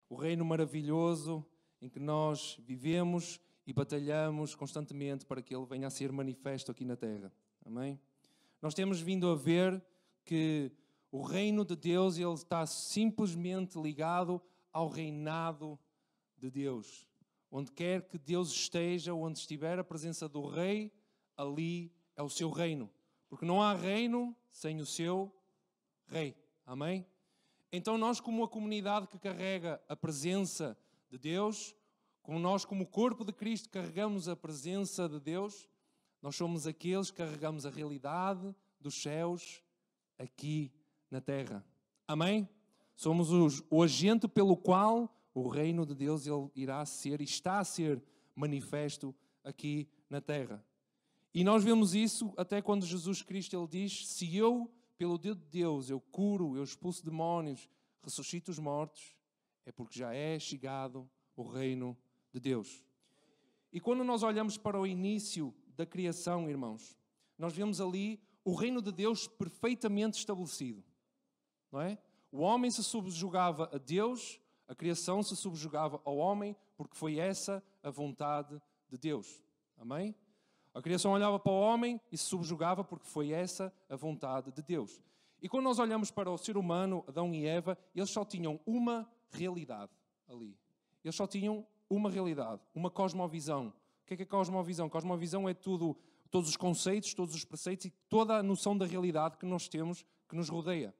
O reino maravilhoso em que nós vivemos e batalhamos constantemente para que ele venha a ser manifesto aqui na terra. Amém? Nós temos vindo a ver que o reino de Deus ele está simplesmente ligado ao reinado de Deus. Onde quer que Deus esteja, onde estiver a presença do rei, ali é o seu reino. Porque não há reino sem o seu rei. Amém? Então nós, como a comunidade que carrega a presença de Deus, como nós, como o corpo de Cristo, carregamos a presença de Deus, nós somos aqueles que carregamos a realidade dos céus aqui na terra. Amém? Somos o agente pelo qual o reino de Deus ele irá ser e está a ser manifesto aqui na terra. E nós vemos isso até quando Jesus Cristo ele diz: se eu, pelo dedo de Deus, eu curo, eu expulso demónios, ressuscito os mortos, é porque já é chegado o reino de Deus. E quando nós olhamos para o início da criação, irmãos, nós vemos ali o reino de Deus perfeitamente estabelecido. Não é? O homem se subjugava a Deus, a criação se subjugava ao homem, porque foi essa a vontade de Deus. Amém? A criação olhava para o homem e se subjugava porque foi essa a vontade de Deus. E quando nós olhamos para o ser humano, Adão e Eva, eles só tinham uma realidade ali. Eles só tinham uma realidade, uma cosmovisão. O que é cosmovisão? Cosmovisão é tudo, todos os conceitos, todos os preceitos e toda a noção da realidade que nós temos, que nos rodeia.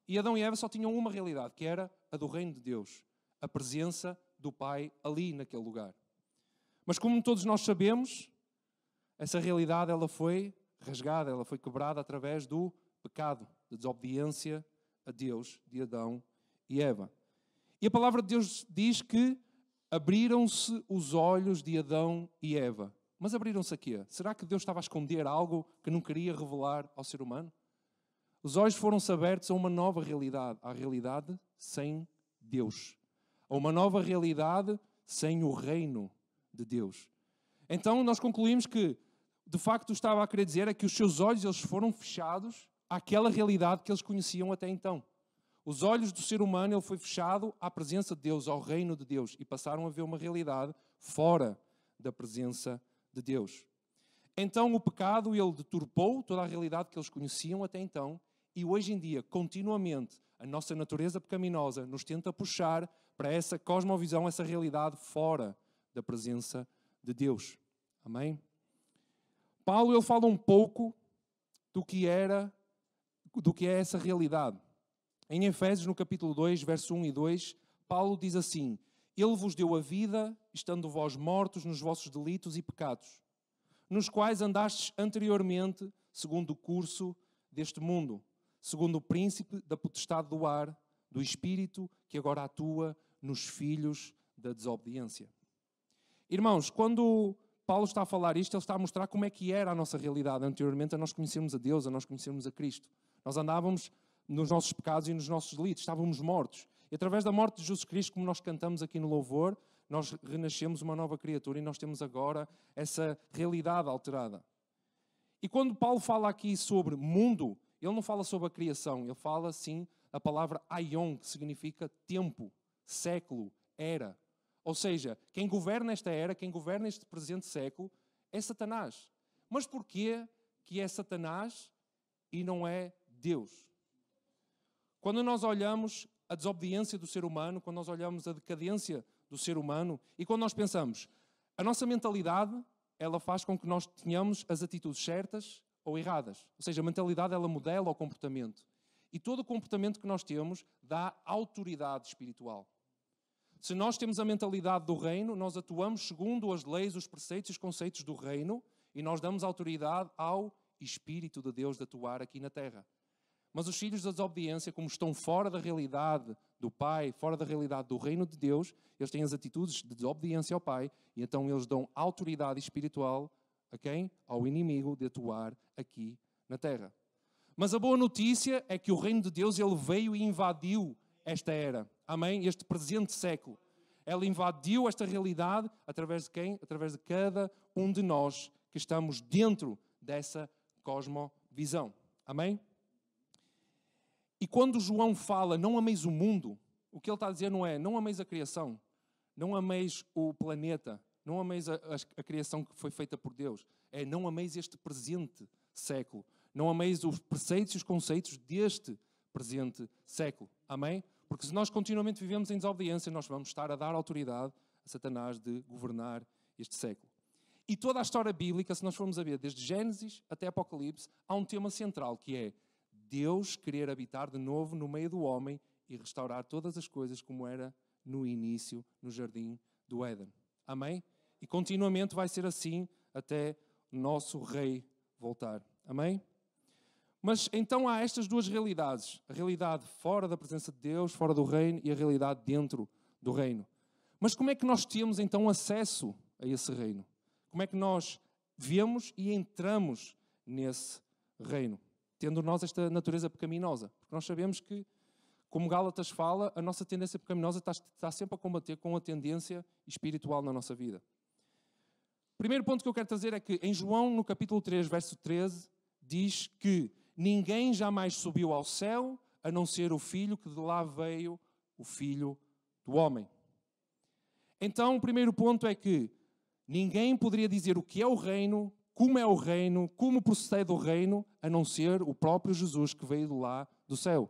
E Adão e Eva só tinham uma realidade, que era a do reino de Deus, a presença do Pai ali naquele lugar. Mas como todos nós sabemos, essa realidade ela foi rasgada, ela foi quebrada através do pecado, da desobediência a Deus de Adão e Eva. E a palavra de Deus diz que abriram-se os olhos de Adão e Eva. Mas abriram-se a quê? Será que Deus estava a esconder algo que não queria revelar ao ser humano? Os olhos foram-se abertos a uma nova realidade, à realidade sem Deus. A uma nova realidade sem o reino de Deus. Então nós concluímos que, de facto, estava a querer dizer é que os seus olhos eles foram fechados àquela realidade que eles conheciam até então. Os olhos do ser humano ele foi fechado à presença de Deus, ao reino de Deus, e passaram a ver uma realidade fora da presença de Deus. Então o pecado ele deturpou toda a realidade que eles conheciam até então, e hoje em dia, continuamente, a nossa natureza pecaminosa nos tenta puxar para essa cosmovisão, essa realidade fora da presença de Deus. Amém? Paulo ele fala um pouco do que é essa realidade. Em Efésios, no capítulo 2, verso 1 e 2, Paulo diz assim: Ele vos deu a vida, estando vós mortos nos vossos delitos e pecados, nos quais andastes anteriormente, segundo o curso deste mundo, segundo o príncipe da potestade do ar, do espírito que agora atua nos filhos da desobediência. Irmãos, quando Paulo está a falar isto, ele está a mostrar como é que era a nossa realidade anteriormente a nós conhecermos a Deus, a nós conhecermos a Cristo. Nós andávamos nos nossos pecados e nos nossos delitos, estávamos mortos. E através da morte de Jesus Cristo, como nós cantamos aqui no louvor, nós renascemos uma nova criatura e nós temos agora essa realidade alterada. E quando Paulo fala aqui sobre mundo, ele não fala sobre a criação, ele fala sim a palavra aion, que significa tempo, século, era. Ou seja, quem governa esta era, quem governa este presente século é Satanás. Mas porquê que é Satanás e não é Deus? Quando nós olhamos a desobediência do ser humano, quando nós olhamos a decadência do ser humano e quando nós pensamos, a nossa mentalidade, ela faz com que nós tenhamos as atitudes certas ou erradas. Ou seja, a mentalidade, ela modela o comportamento. E todo o comportamento que nós temos dá autoridade espiritual. Se nós temos a mentalidade do reino, nós atuamos segundo as leis, os preceitos e os conceitos do reino e nós damos autoridade ao Espírito de Deus de atuar aqui na terra. Mas os filhos da desobediência, como estão fora da realidade do Pai, fora da realidade do reino de Deus, eles têm as atitudes de desobediência ao Pai e então eles dão autoridade espiritual a quem? Ao inimigo de atuar aqui na terra. Mas a boa notícia é que o reino de Deus ele veio e invadiu esta era. Amém? Este presente século. Ele invadiu esta realidade através de quem? Através de cada um de nós que estamos dentro dessa cosmovisão. Amém? E quando João fala, não ameis o mundo o que ele está a dizer não é, não ameis a criação, não ameis o planeta, não ameis a criação que foi feita por Deus. É, não ameis este presente século. Não ameis os preceitos e os conceitos deste presente século. Amém? Porque se nós continuamente vivemos em desobediência, nós vamos estar a dar autoridade a Satanás de governar este século. E toda a história bíblica, se nós formos a ver, desde Gênesis até Apocalipse, há um tema central, que é Deus querer habitar de novo no meio do homem e restaurar todas as coisas como era no início, no jardim do Éden. Amém? E continuamente vai ser assim até o nosso rei voltar. Amém? Mas então há estas duas realidades. A realidade fora da presença de Deus, fora do reino, e a realidade dentro do reino. Mas como é que nós temos então acesso a esse reino? Como é que nós vemos e entramos nesse reino? Tendo nós esta natureza pecaminosa. Porque nós sabemos que, como Gálatas fala, a nossa tendência pecaminosa está sempre a combater com a tendência espiritual na nossa vida. O primeiro ponto que eu quero trazer é que em João, no capítulo 3, verso 13, diz que ninguém jamais subiu ao céu, a não ser o Filho que de lá veio, o Filho do homem. Então, o primeiro ponto é que ninguém poderia dizer o que é o reino, como procede o reino, a não ser o próprio Jesus que veio de lá do céu.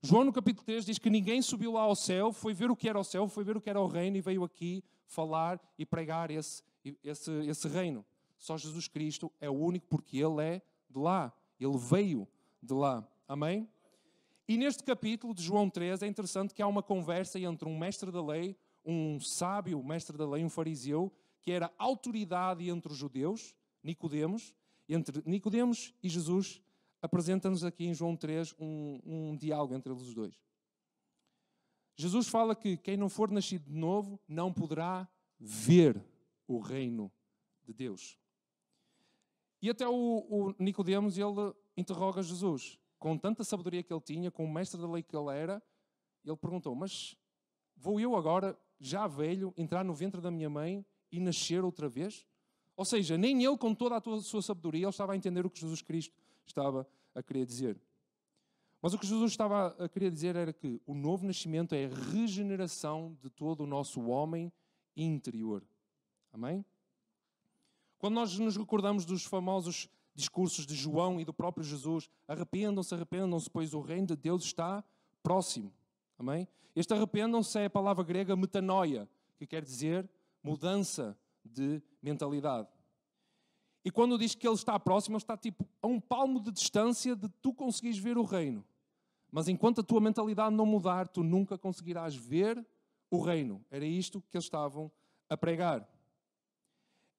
João, no capítulo 3, diz que ninguém subiu lá ao céu, foi ver o que era o céu, foi ver o que era o reino e veio aqui falar e pregar esse reino. Só Jesus Cristo é o único, porque Ele é de lá. Ele veio de lá. Amém? E neste capítulo de João 3 é interessante que há uma conversa entre um mestre da lei, um sábio mestre da lei, um fariseu, que era autoridade entre os judeus, Nicodemos. Entre Nicodemos e Jesus, apresenta-nos aqui em João 3 um diálogo entre eles os dois. Jesus fala que quem não for nascido de novo não poderá ver o reino de Deus. E até o Nicodemos, ele interroga Jesus. Com tanta sabedoria que ele tinha, com o mestre da lei que ele era, ele perguntou, mas vou eu agora, já velho, entrar no ventre da minha mãe e nascer outra vez? Ou seja, nem ele, com toda a sua sabedoria, ele estava a entender o que Jesus Cristo estava a querer dizer. Mas o que Jesus estava a querer dizer era que o novo nascimento é a regeneração de todo o nosso homem interior. Amém? Quando nós nos recordamos dos famosos discursos de João e do próprio Jesus, arrependam-se, pois o reino de Deus está próximo. Amém? Este arrependam-se é a palavra grega metanoia, que quer dizer mudança de mentalidade. E quando diz que ele está próximo, ele está tipo a um palmo de distância de tu conseguires ver o reino. Mas enquanto a tua mentalidade não mudar, tu nunca conseguirás ver o reino. Era isto que eles estavam a pregar.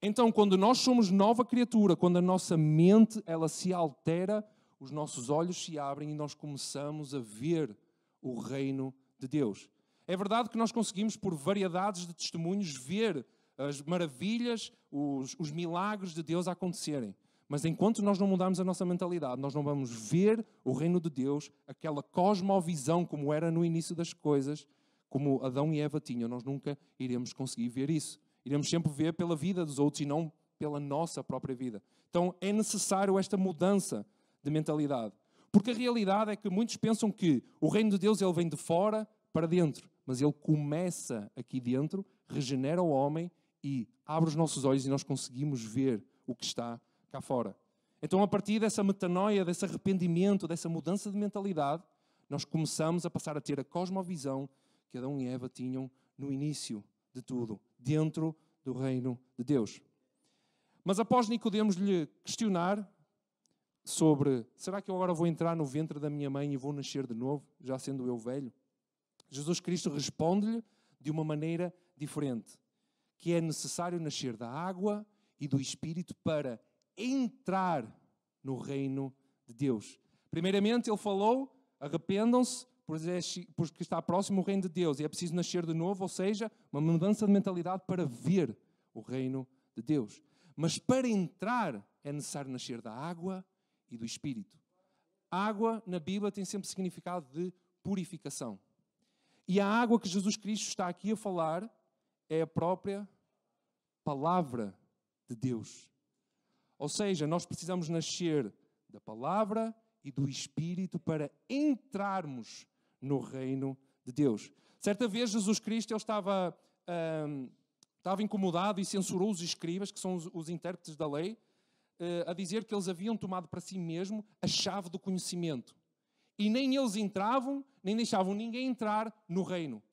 Então, quando nós somos nova criatura, quando a nossa mente ela se altera, os nossos olhos se abrem e nós começamos a ver o reino de Deus. É verdade que nós conseguimos, por variedades de testemunhos, ver as maravilhas, os milagres de Deus a acontecerem. Mas enquanto nós não mudarmos a nossa mentalidade, nós não vamos ver o reino de Deus, aquela cosmovisão como era no início das coisas, como Adão e Eva tinham. Nós nunca iremos conseguir ver isso. Iremos sempre ver pela vida dos outros e não pela nossa própria vida. Então é necessário esta mudança de mentalidade. Porque a realidade é que muitos pensam que o reino de Deus ele vem de fora para dentro. Mas ele começa aqui dentro, regenera o homem e abre os nossos olhos e nós conseguimos ver o que está cá fora. Então a partir dessa metanoia, desse arrependimento, dessa mudança de mentalidade, nós começamos a passar a ter a cosmovisão que Adão e Eva tinham no início de tudo, dentro do reino de Deus. Mas após Nicodemos lhe questionar sobre, será que eu agora vou entrar no ventre da minha mãe e vou nascer de novo, já sendo eu velho? Jesus Cristo responde-lhe de uma maneira diferente, que é necessário nascer da água e do Espírito para entrar no reino de Deus. Primeiramente ele falou, arrependam-se, porque está próximo o reino de Deus e é preciso nascer de novo, ou seja, uma mudança de mentalidade para ver o reino de Deus. Mas para entrar é necessário nascer da água e do Espírito. A água na Bíblia tem sempre significado de purificação. E a água que Jesus Cristo está aqui a falar é a própria palavra de Deus. Ou seja, nós precisamos nascer da palavra e do Espírito para entrarmos no reino de Deus. Certa vez Jesus Cristo ele estava incomodado e censurou os escribas, que são os intérpretes da lei, a dizer que eles haviam tomado para si mesmo a chave do conhecimento. E nem eles entravam, nem deixavam ninguém entrar no reino.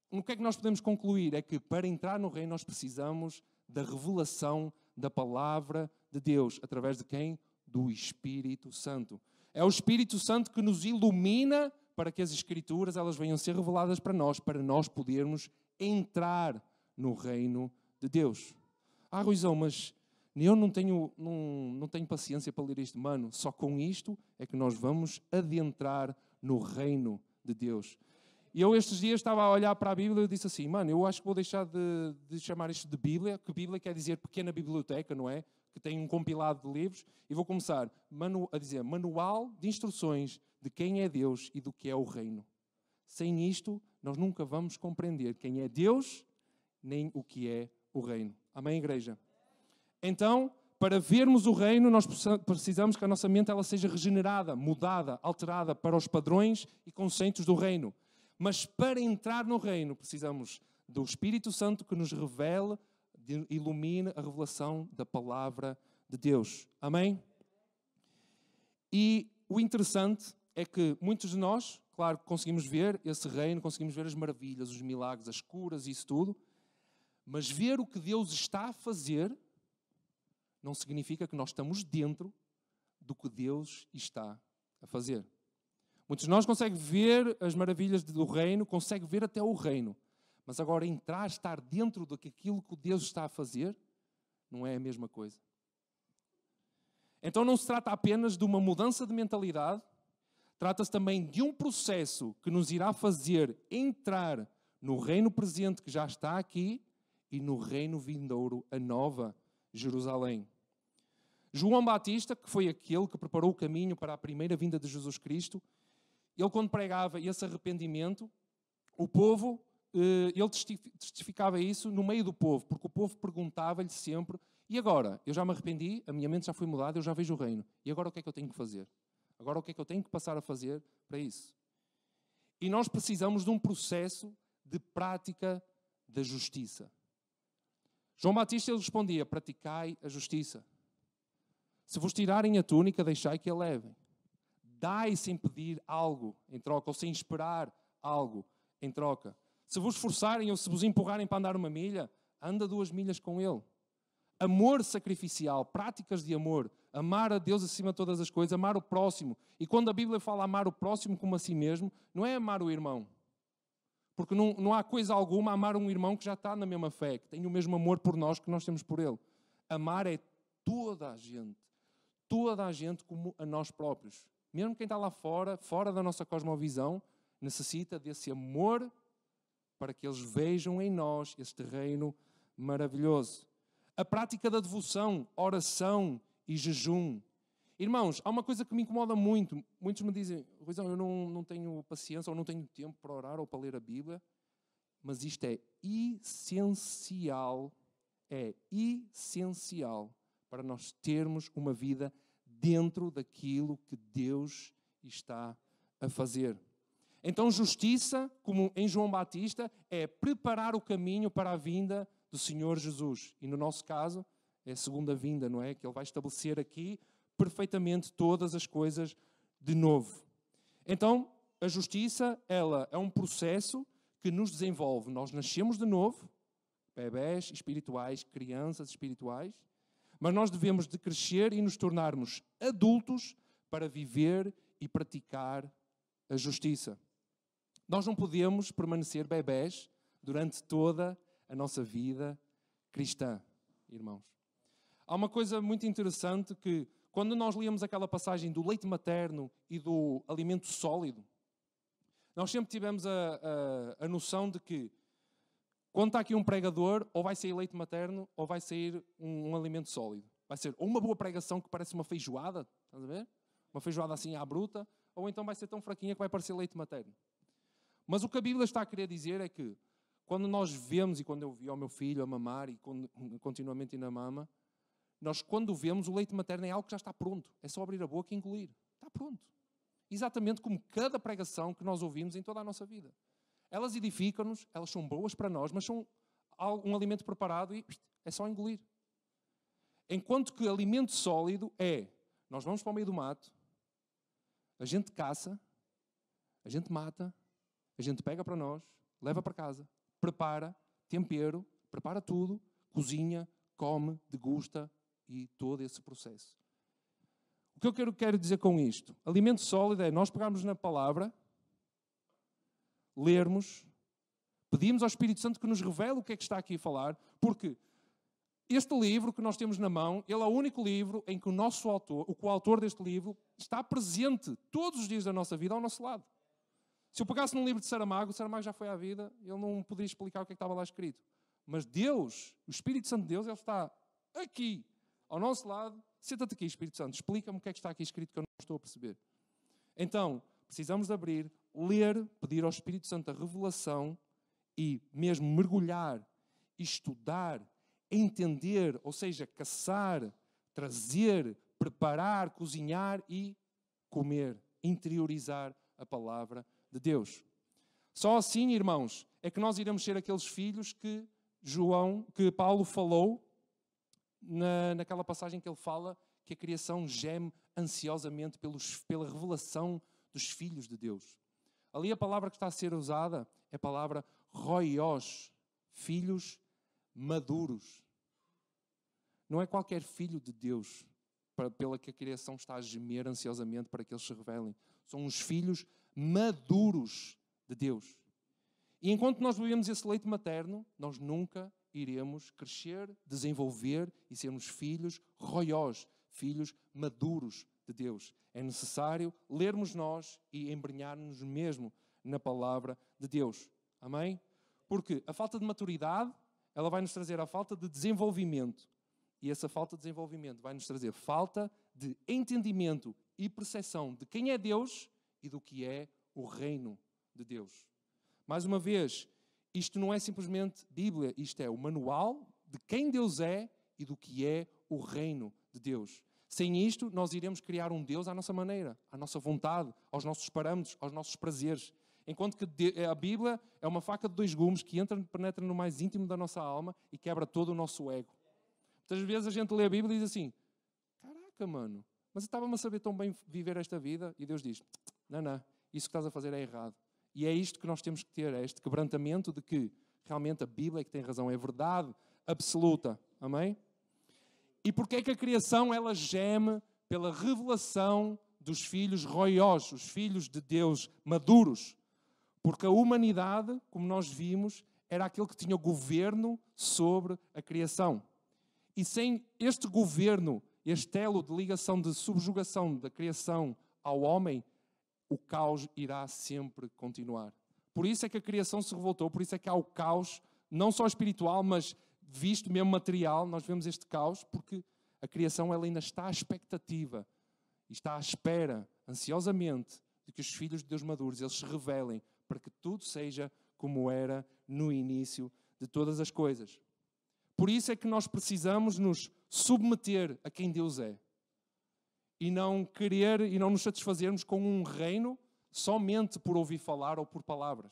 O que é que nós podemos concluir? É que para entrar no reino nós precisamos da revelação da palavra de Deus. Através de quem? Do Espírito Santo. É o Espírito Santo que nos ilumina para que as Escrituras elas venham ser reveladas para nós podermos entrar no reino de Deus. Ruizão, mas eu não tenho paciência para ler isto. Mano, só com isto é que nós vamos adentrar no reino de Deus. E eu estes dias estava a olhar para a Bíblia e disse assim, mano, eu acho que vou deixar de chamar isto de Bíblia, que Bíblia quer dizer pequena biblioteca, não é? Que tem um compilado de livros, e vou começar a dizer Manual de Instruções de quem é Deus e do que é o reino. Sem isto, nós nunca vamos compreender quem é Deus, nem o que é o reino. Amém, igreja? Então, para vermos o reino, nós precisamos que a nossa mente ela seja regenerada, mudada, alterada para os padrões e conceitos do reino. Mas para entrar no reino, precisamos do Espírito Santo que nos revele, ilumine a revelação da palavra de Deus. Amém? E o interessante é que muitos de nós, claro, conseguimos ver esse reino, conseguimos ver as maravilhas, os milagres, as curas, isso tudo, mas ver o que Deus está a fazer não significa que nós estamos dentro do que Deus está a fazer. Muitos de nós conseguem ver as maravilhas do reino, conseguem ver até o reino. Mas agora entrar, estar dentro daquilo que Deus está a fazer, não é a mesma coisa. Então não se trata apenas de uma mudança de mentalidade, trata-se também de um processo que nos irá fazer entrar no reino presente que já está aqui e no reino vindouro, a nova Jerusalém. João Batista, que foi aquele que preparou o caminho para a primeira vinda de Jesus Cristo, ele quando pregava esse arrependimento, o povo, ele testificava isso no meio do povo, porque o povo perguntava-lhe sempre, e agora? Eu já me arrependi, a minha mente já foi mudada, eu já vejo o reino. E agora o que é que eu tenho que fazer? Agora o que é que eu tenho que passar a fazer para isso? E nós precisamos de um processo de prática da justiça. João Batista ele respondia, praticai a justiça. Se vos tirarem a túnica, deixai que a levem. Dai sem pedir algo em troca, ou sem esperar algo em troca. Se vos forçarem ou se vos empurrarem para andar 1 milha, anda 2 milhas com ele. Amor sacrificial, práticas de amor, amar a Deus acima de todas as coisas, amar o próximo. E quando a Bíblia fala amar o próximo como a si mesmo, não é amar o irmão. Porque não há coisa alguma a amar um irmão que já está na mesma fé, que tem o mesmo amor por nós que nós temos por ele. Amar é toda a gente como a nós próprios. Mesmo quem está lá fora da nossa cosmovisão, necessita desse amor para que eles vejam em nós este reino maravilhoso. A prática da devoção, oração e jejum. Irmãos, há uma coisa que me incomoda muito. Muitos me dizem, Ruizão, eu não tenho paciência ou não tenho tempo para orar ou para ler a Bíblia. Mas isto é essencial para nós termos uma vida dentro daquilo que Deus está a fazer. Então, justiça, como em João Batista, é preparar o caminho para a vinda do Senhor Jesus. E no nosso caso, é a segunda vinda, não é? Que Ele vai estabelecer aqui perfeitamente todas as coisas de novo. Então, a justiça, ela é um processo que nos desenvolve. Nós nascemos de novo, bebés espirituais, crianças espirituais, mas nós devemos de crescer e nos tornarmos adultos para viver e praticar a justiça. Nós não podemos permanecer bebés durante toda a nossa vida cristã, irmãos. Há uma coisa muito interessante que, quando nós líamos aquela passagem do leite materno e do alimento sólido, nós sempre tivemos a noção de que, quando está aqui um pregador, ou vai sair leite materno, ou vai sair um alimento sólido. Vai ser ou uma boa pregação que parece uma feijoada, estás a ver? Uma feijoada assim à bruta, ou então vai ser tão fraquinha que vai parecer leite materno. Mas o que a Bíblia está a querer dizer é que, quando nós vemos, e quando eu vi ao meu filho a mamar, e continuamente na mama, nós quando vemos o leite materno é algo que já está pronto. É só abrir a boca e engolir. Está pronto. Exatamente como cada pregação que nós ouvimos em toda a nossa vida. Elas edificam-nos, elas são boas para nós, mas são um alimento preparado e é só engolir. Enquanto que alimento sólido é, nós vamos para o meio do mato, a gente caça, a gente mata, a gente pega para nós, leva para casa, prepara, tempero, prepara tudo, cozinha, come, degusta e todo esse processo. O que eu quero dizer com isto? Alimento sólido é nós pegarmos na palavra, lermos, pedimos ao Espírito Santo que nos revele o que é que está aqui a falar, porque este livro que nós temos na mão, ele é o único livro em que o coautor deste livro está presente todos os dias da nossa vida ao nosso lado. Se eu pegasse num livro de Saramago, o Saramago já foi à vida, ele não podia explicar o que é que estava lá escrito. Mas Deus, o Espírito Santo de Deus, ele está aqui, ao nosso lado. Senta-te aqui, Espírito Santo, explica-me o que é que está aqui escrito que eu não estou a perceber. Então, precisamos de abrir, ler, pedir ao Espírito Santo a revelação e mesmo mergulhar, estudar, entender, ou seja, caçar, trazer, preparar, cozinhar e comer, interiorizar a palavra de Deus. Só assim, irmãos, é que nós iremos ser aqueles filhos que Paulo falou naquela passagem que ele fala que a criação geme ansiosamente pela revelação dos filhos de Deus. Ali a palavra que está a ser usada é a palavra roiós, filhos maduros. Não é qualquer filho de Deus pela que a criação está a gemer ansiosamente para que eles se revelem. São os filhos maduros de Deus. E enquanto nós bebemos esse leite materno, nós nunca iremos crescer, desenvolver e sermos filhos roiós, filhos maduros de Deus. É necessário lermos nós e embrenhar-nos mesmo na palavra de Deus. Amém? Porque a falta de maturidade, ela vai nos trazer a falta de desenvolvimento. E essa falta de desenvolvimento vai nos trazer falta de entendimento e percepção de quem é Deus e do que é o reino de Deus. Mais uma vez, isto não é simplesmente Bíblia, isto é o manual de quem Deus é e do que é o reino de Deus. Sem isto, nós iremos criar um Deus à nossa maneira, à nossa vontade, aos nossos parâmetros, aos nossos prazeres. Enquanto que a Bíblia é uma faca de dois gumes que penetra no mais íntimo da nossa alma e quebra todo o nosso ego. Muitas vezes a gente lê a Bíblia e diz assim, caraca, mano, mas eu estava-me a saber tão bem viver esta vida. E Deus diz, não, isso que estás a fazer é errado. E é isto que nós temos que ter, é este quebrantamento de que realmente a Bíblia é que tem razão, é verdade absoluta. Amém? E porquê é que a criação ela geme pela revelação dos filhos roiós, os filhos de Deus maduros? Porque a humanidade, como nós vimos, era aquele que tinha governo sobre a criação. E sem este governo, este elo de ligação, de subjugação da criação ao homem, o caos irá sempre continuar. Por isso é que a criação se revoltou, por isso é que há o caos, não só espiritual, mas visto mesmo material, nós vemos este caos, porque a criação ela ainda está à expectativa, está à espera, ansiosamente, de que os filhos de Deus maduros, eles se revelem, para que tudo seja como era no início de todas as coisas. Por isso é que nós precisamos nos submeter a quem Deus é. E não querer e não nos satisfazermos com um reino somente por ouvir falar ou por palavras,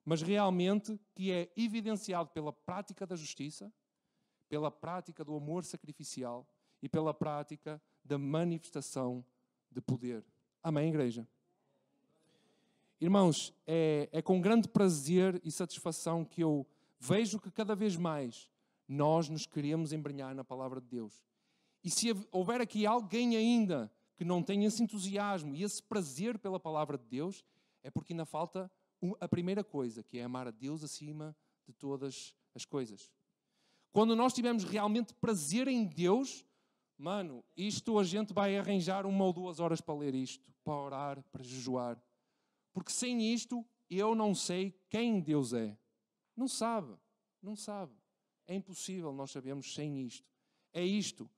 mas realmente que é evidenciado pela prática da justiça, pela prática do amor sacrificial e pela prática da manifestação de poder. Amém, igreja? Irmãos, é com grande prazer e satisfação que eu vejo que cada vez mais nós nos queremos embrenhar na palavra de Deus. E se houver aqui alguém ainda que não tenha esse entusiasmo e esse prazer pela palavra de Deus, é porque ainda falta a primeira coisa, que é amar a Deus acima de todas as coisas. Quando nós tivermos realmente prazer em Deus, mano, isto a gente vai arranjar 1 ou 2 horas para ler isto, para orar, para jejuar. Porque sem isto, eu não sei quem Deus é. Não sabe. É impossível nós sabermos sem isto. É isto.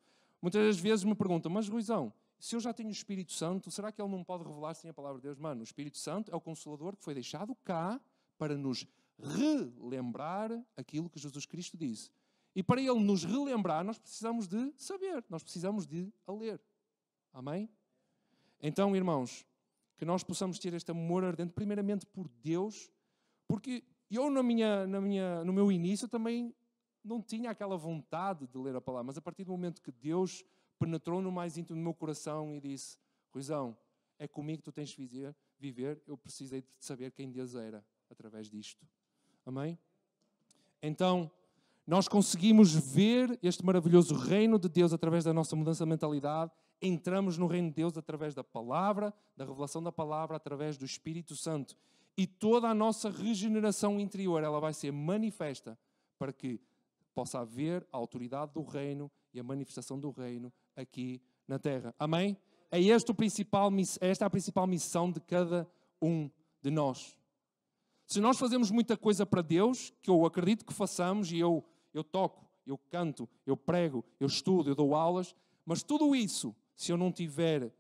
Muitas das vezes me perguntam, mas Ruizão, se eu já tenho o Espírito Santo, será que Ele não pode revelar sem a palavra de Deus? Mano, o Espírito Santo é o Consolador que foi deixado cá para nos relembrar aquilo que Jesus Cristo disse. E para Ele nos relembrar, nós precisamos de saber, nós precisamos de a ler. Amém? Então, irmãos, que nós possamos ter este amor ardente, primeiramente por Deus, Porque eu, no meu início, também não tinha aquela vontade de ler a palavra, mas a partir do momento que Deus penetrou no mais íntimo do meu coração e disse: Ruizão, é comigo que tu tens de viver, eu precisei de saber quem Deus era através disto. Amém? Então, nós conseguimos ver este maravilhoso reino de Deus através da nossa mudança de mentalidade. Entramos no reino de Deus através da palavra, da revelação da palavra, através do Espírito Santo. E toda a nossa regeneração interior, ela vai ser manifesta para que possa haver a autoridade do reino e a manifestação do reino aqui na terra. Amém? Esta é a principal missão de cada um de nós. Se nós fazemos muita coisa para Deus, que eu acredito que façamos, e eu toco, eu canto, eu prego, eu estudo, eu dou aulas, mas tudo isso, se eu não tiver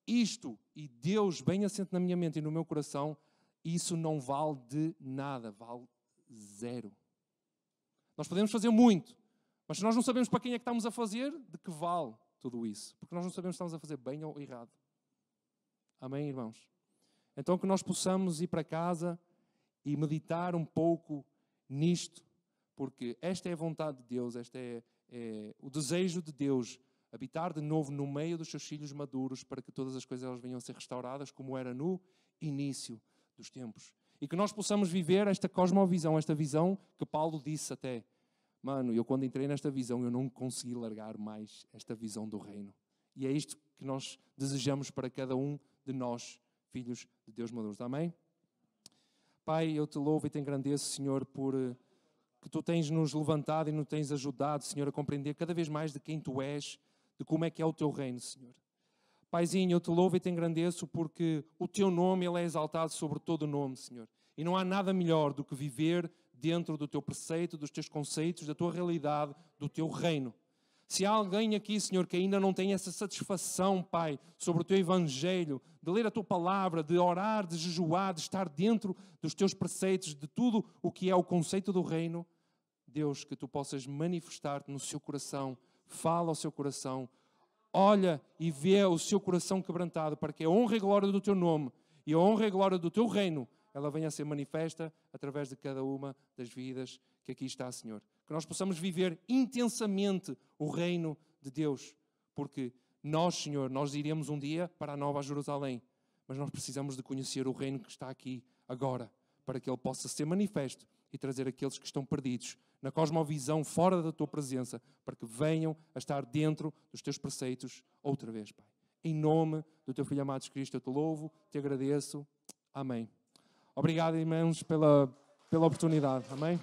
isto e Deus bem assente na minha mente e no meu coração, isso não vale de nada, vale zero. Nós podemos fazer muito, mas se nós não sabemos para quem é que estamos a fazer, de que vale tudo isso? Porque nós não sabemos se estamos a fazer bem ou errado. Amém, irmãos? Então que nós possamos ir para casa e meditar um pouco nisto, porque esta é a vontade de Deus, este é o desejo de Deus, habitar de novo no meio dos seus filhos maduros para que todas as coisas elas venham a ser restauradas como era no início dos tempos. E que nós possamos viver esta cosmovisão, esta visão que Paulo disse até. Mano, eu quando entrei nesta visão, eu não consegui largar mais esta visão do reino. E é isto que nós desejamos para cada um de nós, filhos de Deus maduros. Amém? Pai, eu te louvo e te engrandeço, Senhor, por que tu tens nos levantado e nos tens ajudado, Senhor, a compreender cada vez mais de quem tu és, de como é que é o teu reino, Senhor. Paizinho, eu te louvo e te engrandeço porque o teu nome ele é exaltado sobre todo o nome, Senhor. E não há nada melhor do que viver dentro do teu preceito, dos teus conceitos, da tua realidade, do teu reino. Se há alguém aqui, Senhor, que ainda não tem essa satisfação, Pai, sobre o teu evangelho, de ler a tua palavra, de orar, de jejuar, de estar dentro dos teus preceitos, de tudo o que é o conceito do reino, Deus, que tu possas manifestar-te no seu coração, fala ao seu coração, olha e vê o seu coração quebrantado, para que a honra e a glória do teu nome e a honra e a glória do teu reino, ela venha a ser manifesta através de cada uma das vidas que aqui está, Senhor. Que nós possamos viver intensamente o reino de Deus, porque nós, Senhor, nós iremos um dia para a Nova Jerusalém, mas nós precisamos de conhecer o reino que está aqui agora, para que ele possa ser manifesto e trazer aqueles que estão perdidos na cosmovisão fora da tua presença, para que venham a estar dentro dos teus preceitos outra vez, Pai. Em nome do teu Filho amado Cristo, eu te louvo, te agradeço. Amém. Obrigado, irmãos, pela oportunidade. Amém.